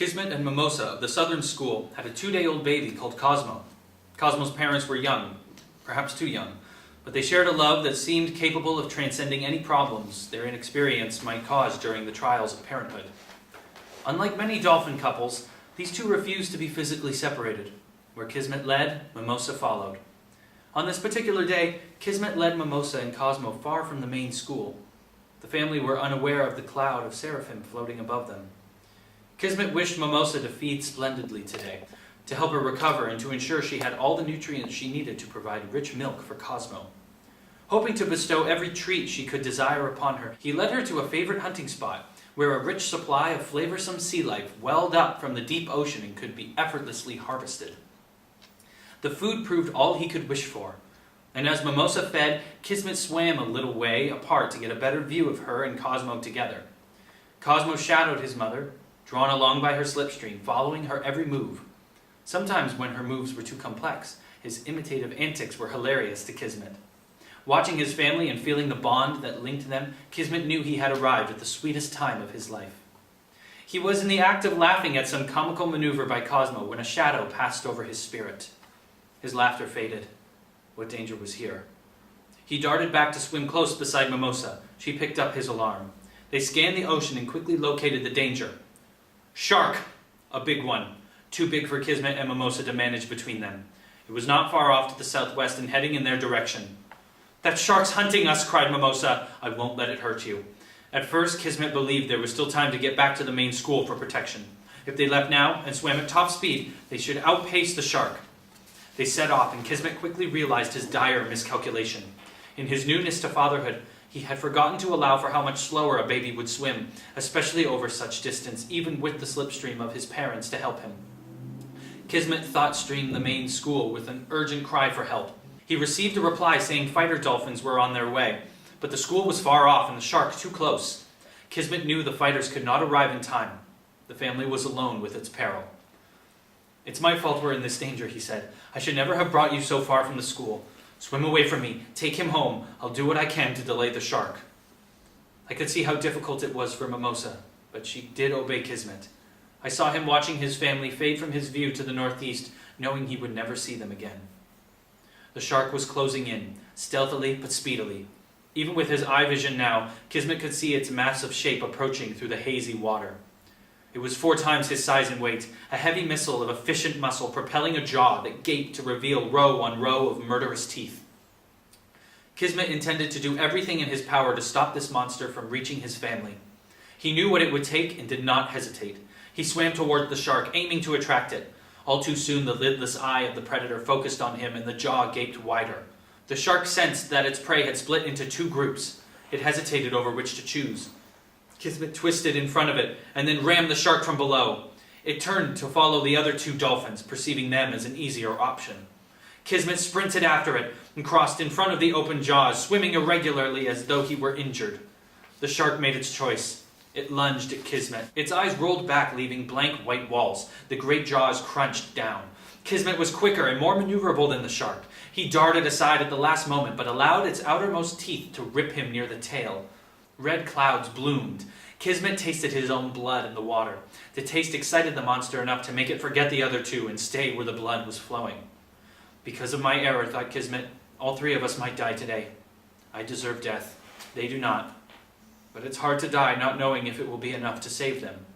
Kismet and Mimosa of the Southern School had a 2-day-old baby called Cosmo. Cosmo's parents were young, perhaps too young, but they shared a love that seemed capable of transcending any problems their inexperience might cause during the trials of parenthood. Unlike many dolphin couples, these two refused to be physically separated. Where Kismet led, Mimosa followed. On this particular day, Kismet led Mimosa and Cosmo far from the main school. The family were unaware of the cloud of seraphim floating above them. Kismet wished Mimosa to feed splendidly today, to help her recover and to ensure she had all the nutrients she needed to provide rich milk for Cosmo. Hoping to bestow every treat she could desire upon her, he led her to a favorite hunting spot, where a rich supply of flavorsome sea life welled up from the deep ocean and could be effortlessly harvested. The food proved all he could wish for, and as Mimosa fed, Kismet swam a little way apart to get a better view of her and Cosmo together. Cosmo shadowed his mother, drawn along by her slipstream, following her every move. Sometimes when her moves were too complex, his imitative antics were hilarious to Kismet. Watching his family and feeling the bond that linked them, Kismet knew he had arrived at the sweetest time of his life. He was in the act of laughing at some comical maneuver by Cosmo when a shadow passed over his spirit. His laughter faded. What danger was here? He darted back to swim close beside Mimosa. She picked up his alarm. They scanned the ocean and quickly located the danger. Shark! A big one. Too big for Kismet and Mimosa to manage between them. It was not far off to the southwest and heading in their direction. "That shark's hunting us," cried Mimosa. "I won't let it hurt you." At first, Kismet believed there was still time to get back to the main school for protection. If they left now and swam at top speed, they should outpace the shark. They set off, and Kismet quickly realized his dire miscalculation. In his newness to fatherhood, he had forgotten to allow for how much slower a baby would swim, especially over such distance, even with the slipstream of his parents to help him. Kismet thought streamed the main school with an urgent cry for help. He received a reply saying fighter dolphins were on their way, but the school was far off and the shark too close. Kismet knew the fighters could not arrive in time. The family was alone with its peril. "It's my fault we're in this danger," he said. "I should never have brought you so far from the school. Swim away from me. Take him home. I'll do what I can to delay the shark." I could see how difficult it was for Mimosa, but she did obey Kismet. I saw him watching his family fade from his view to the northeast, knowing he would never see them again. The shark was closing in, stealthily but speedily. Even with his eye vision now, Kismet could see its massive shape approaching through the hazy water. It was 4 times his size and weight, a heavy missile of efficient muscle propelling a jaw that gaped to reveal row on row of murderous teeth. Kismet intended to do everything in his power to stop this monster from reaching his family. He knew what it would take and did not hesitate. He swam toward the shark, aiming to attract it. All too soon, the lidless eye of the predator focused on him and the jaw gaped wider. The shark sensed that its prey had split into 2 groups. It hesitated over which to choose. Kismet twisted in front of it and then rammed the shark from below. It turned to follow the other 2 dolphins, perceiving them as an easier option. Kismet sprinted after it and crossed in front of the open jaws, swimming irregularly as though he were injured. The shark made its choice. It lunged at Kismet. Its eyes rolled back, leaving blank white walls. The great jaws crunched down. Kismet was quicker and more maneuverable than the shark. He darted aside at the last moment, but allowed its outermost teeth to rip him near the tail. Red clouds bloomed. Kismet tasted his own blood in the water. The taste excited the monster enough to make it forget the other 2 and stay where the blood was flowing. "Because of my error," thought Kismet, "all 3 of us might die today. I deserve death. They do not. But it's hard to die not knowing if it will be enough to save them."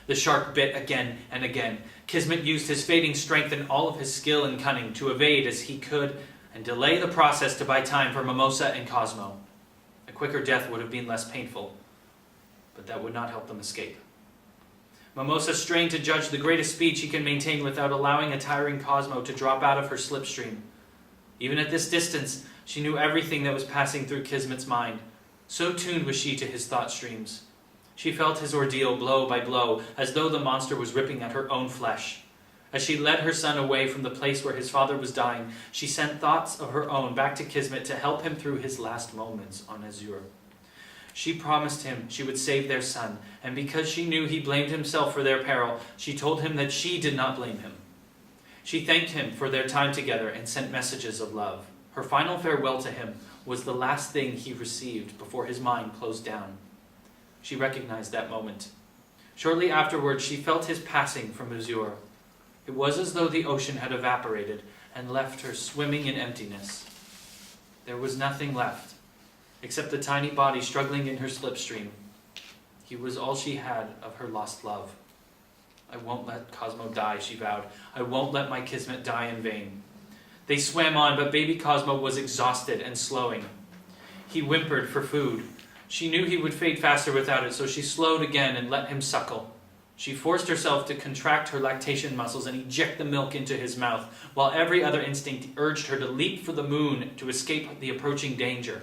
The shark bit again and again. Kismet used his fading strength and all of his skill and cunning to evade as he could and delay the process to buy time for Mimosa and Cosmo. A quicker death would have been less painful, but that would not help them escape. Mimosa strained to judge the greatest speed she can maintain without allowing a tiring Cosmo to drop out of her slipstream. Even at this distance, she knew everything that was passing through Kismet's mind. So tuned was she to his thought streams. She felt his ordeal blow by blow, as though the monster was ripping at her own flesh. As she led her son away from the place where his father was dying, she sent thoughts of her own back to Kismet to help him through his last moments on Azure. She promised him she would save their son, and because she knew he blamed himself for their peril, she told him that she did not blame him. She thanked him for their time together and sent messages of love. Her final farewell to him was the last thing he received before his mind closed down. She recognized that moment. Shortly afterwards, she felt his passing from Azure. It was as though the ocean had evaporated and left her swimming in emptiness. There was nothing left, except the tiny body struggling in her slipstream. He was all she had of her lost love. I won't let Cosmo die, she vowed. I won't let my kismet die in vain. They swam on, but baby Cosmo was exhausted and slowing. He whimpered for food. She knew he would fade faster without it, so she slowed again and let him suckle. She forced herself to contract her lactation muscles and eject the milk into his mouth, while every other instinct urged her to leap for the moon to escape the approaching danger.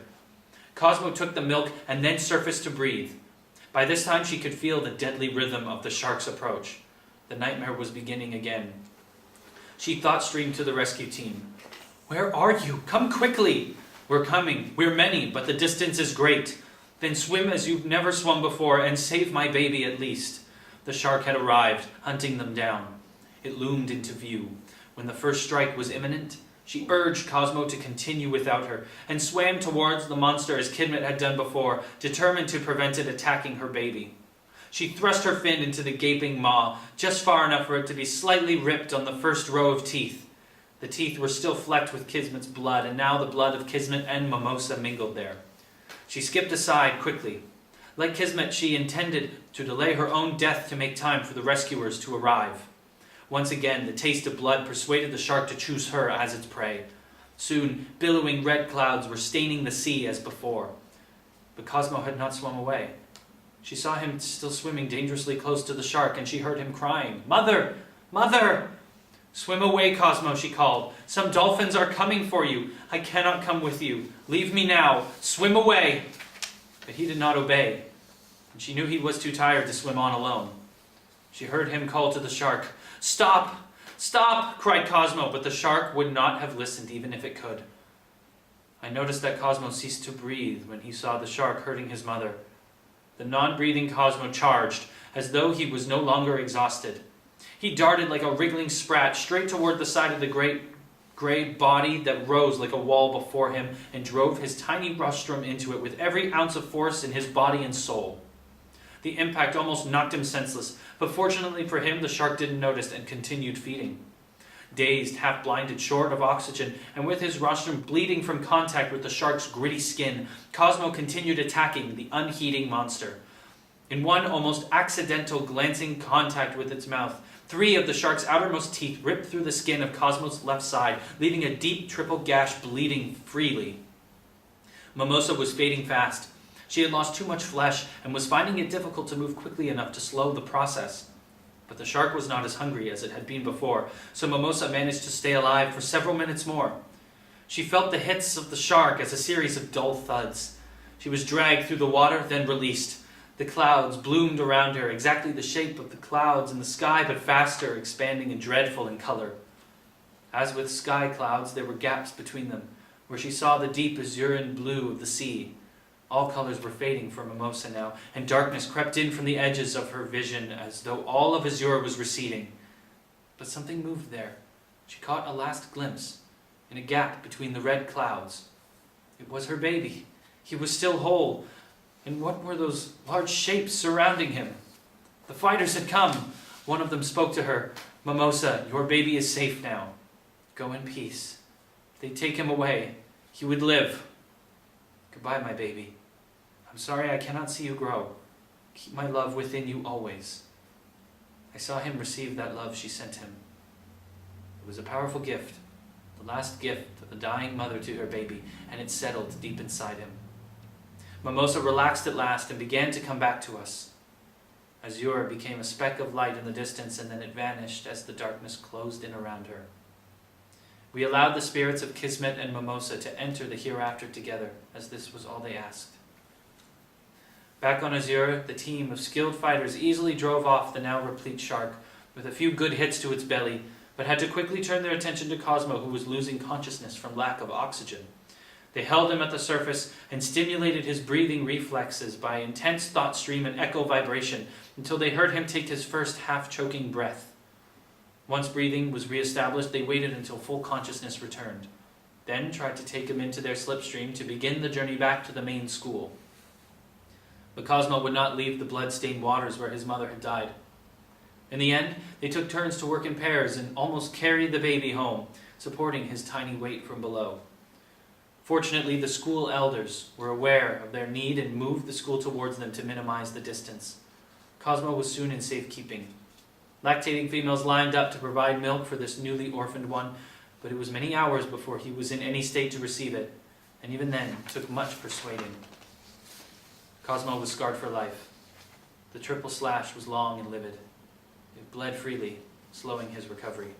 Cosmo took the milk and then surfaced to breathe. By this time she could feel the deadly rhythm of the shark's approach. The nightmare was beginning again. She thought streamed to the rescue team. "Where are you? Come quickly!" "We're coming. We're many, but the distance is great." "Then swim as you've never swum before and save my baby at least." The shark had arrived, hunting them down. It loomed into view. When the first strike was imminent, she urged Cosmo to continue without her, and swam towards the monster as Kidmet had done before, determined to prevent it attacking her baby. She thrust her fin into the gaping maw, just far enough for it to be slightly ripped on the first row of teeth. The teeth were still flecked with Kismet's blood, and now the blood of Kismet and Mimosa mingled there. She skipped aside quickly. Like Kismet, she intended to delay her own death to make time for the rescuers to arrive. Once again, the taste of blood persuaded the shark to choose her as its prey. Soon, billowing red clouds were staining the sea as before. But Cosmo had not swum away. She saw him still swimming dangerously close to the shark, and she heard him crying, "Mother! Mother!" "Swim away, Cosmo," she called. "Some dolphins are coming for you. I cannot come with you. Leave me now. Swim away." But he did not obey, and she knew he was too tired to swim on alone. She heard him call to the shark. "Stop! Stop!" cried Cosmo, but the shark would not have listened even if it could. I noticed that Cosmo ceased to breathe when he saw the shark hurting his mother. The non-breathing Cosmo charged, as though he was no longer exhausted. He darted like a wriggling sprat straight toward the side of the great grey body that rose like a wall before him, and drove his tiny rostrum into it with every ounce of force in his body and soul. The impact almost knocked him senseless, but fortunately for him, the shark didn't notice and continued feeding. Dazed, half-blinded, short of oxygen, and with his rostrum bleeding from contact with the shark's gritty skin, Cosmo continued attacking the unheeding monster. In one almost accidental glancing contact with its mouth, 3 of the shark's outermost teeth ripped through the skin of Cosmo's left side, leaving a deep triple gash bleeding freely. Mimosa was fading fast. She had lost too much flesh and was finding it difficult to move quickly enough to slow the process. But the shark was not as hungry as it had been before, so Mimosa managed to stay alive for several minutes more. She felt the hits of the shark as a series of dull thuds. She was dragged through the water, then released. The clouds bloomed around her, exactly the shape of the clouds in the sky, but faster, expanding and dreadful in color. As with sky clouds, there were gaps between them, where she saw the deep azurine blue of the sea. All colors were fading for Mimosa now, and darkness crept in from the edges of her vision as though all of azure was receding. But something moved there. She caught a last glimpse, in a gap between the red clouds. It was her baby. He was still whole. And what were those large shapes surrounding him? The fighters had come. One of them spoke to her. "Mimosa, your baby is safe now. Go in peace. If they take him away, he would live. Goodbye, my baby. I'm sorry I cannot see you grow. Keep my love within you always." I saw him receive that love she sent him. It was a powerful gift, the last gift of a dying mother to her baby, and it settled deep inside him. Mimosa relaxed at last and began to come back to us. Azure became a speck of light in the distance, and then it vanished as the darkness closed in around her. We allowed the spirits of Kismet and Mimosa to enter the hereafter together, as this was all they asked. Back on Azure, the team of skilled fighters easily drove off the now replete shark, with a few good hits to its belly, but had to quickly turn their attention to Cosmo, who was losing consciousness from lack of oxygen. They held him at the surface and stimulated his breathing reflexes by intense thought stream and echo vibration until they heard him take his first half-choking breath. Once breathing was reestablished, they waited until full consciousness returned, then tried to take him into their slipstream to begin the journey back to the main school. But Cosmo would not leave the blood-stained waters where his mother had died. In the end, they took turns to work in pairs and almost carried the baby home, supporting his tiny weight from below. Fortunately, the school elders were aware of their need and moved the school towards them to minimize the distance. Cosmo was soon in safekeeping. Lactating females lined up to provide milk for this newly orphaned one, but it was many hours before he was in any state to receive it, and even then it took much persuading. Cosmo was scarred for life. The triple slash was long and livid. It bled freely, slowing his recovery.